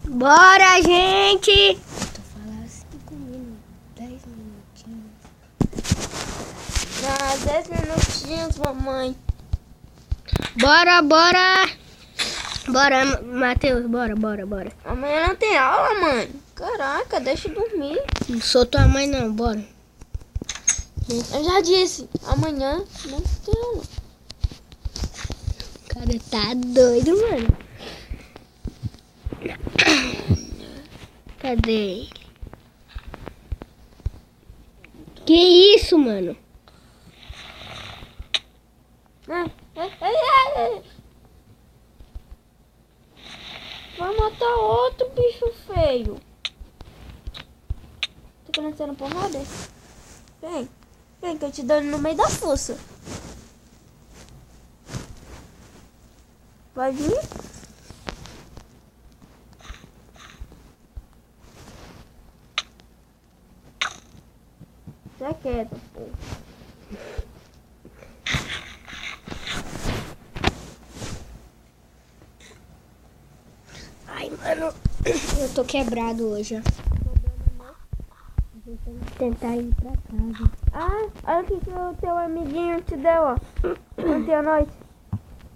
Bora, gente! Tô falando 5 minutos, 10 minutinhos. Ah, 10 minutinhos, mamãe. Bora! Bora, Matheus, bora. Amanhã não tem aula, mãe. Caraca, deixa eu dormir. Não sou tua mãe não, bora. Eu já disse, amanhã não tem aula. O cara tá doido, mano. Cadê ele? Que isso, mano? Vai matar outro bicho feio. Tá querendo ser no porrada? Vem que eu te dou no meio da força. Vai vir? Você é quieto, pô. Ai, mano, eu tô quebrado hoje, ó. Vou tentar ir pra casa. Ah, olha o que o teu amiguinho te deu, ó. Ontem à noite.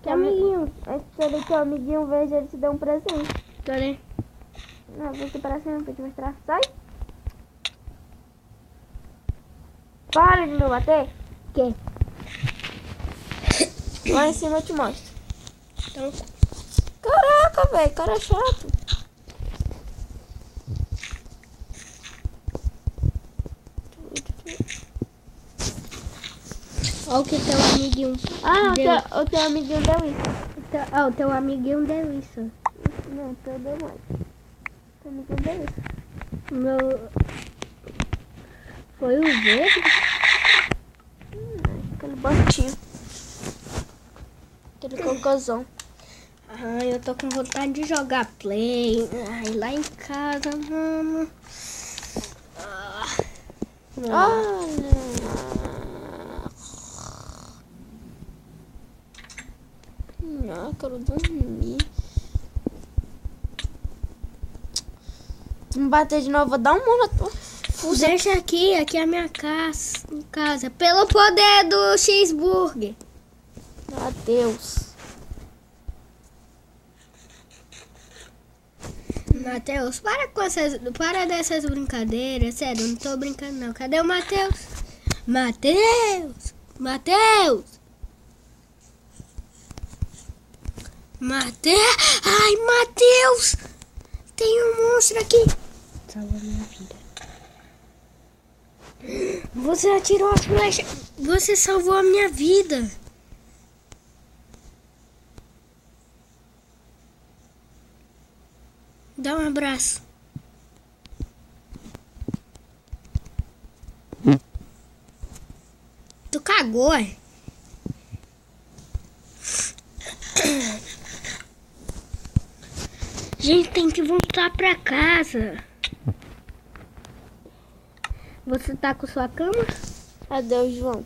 Que amiguinho? Aquele teu amiguinho, veja, ele te deu um presente. Cadê? Não, vou aqui pra cima pra te mostrar. Sai. Para de me bater. Que? Lá em cima eu te mostro. Então, Caraca, velho, cara chato. olha o que teu amiguinho Ah, deu. o teu amiguinho deu isso. O teu amiguinho deu isso. Não, o teu deu mais. O teu amiguinho deu isso. O meu... Foi o verde? Aquele botinho. Aquele cocôzão. Ah, eu tô com vontade de jogar play. Ai, lá em casa, mano. Não, quero dormir. Se me bater de novo, vou dar um murro na tua. Deixa aqui é a minha casa. Pelo poder do cheeseburger. Adeus. Matheus, para dessas brincadeiras. Sério, eu não tô brincando não. Cadê o Matheus? Matheus! Ai, Matheus! Tem um monstro aqui. Salvou minha vida. Você atirou as flechas. Você salvou a minha vida. Dá um abraço. Tu cagou, é? Gente, tem que voltar pra casa. Você tá com sua cama? Adeus, João.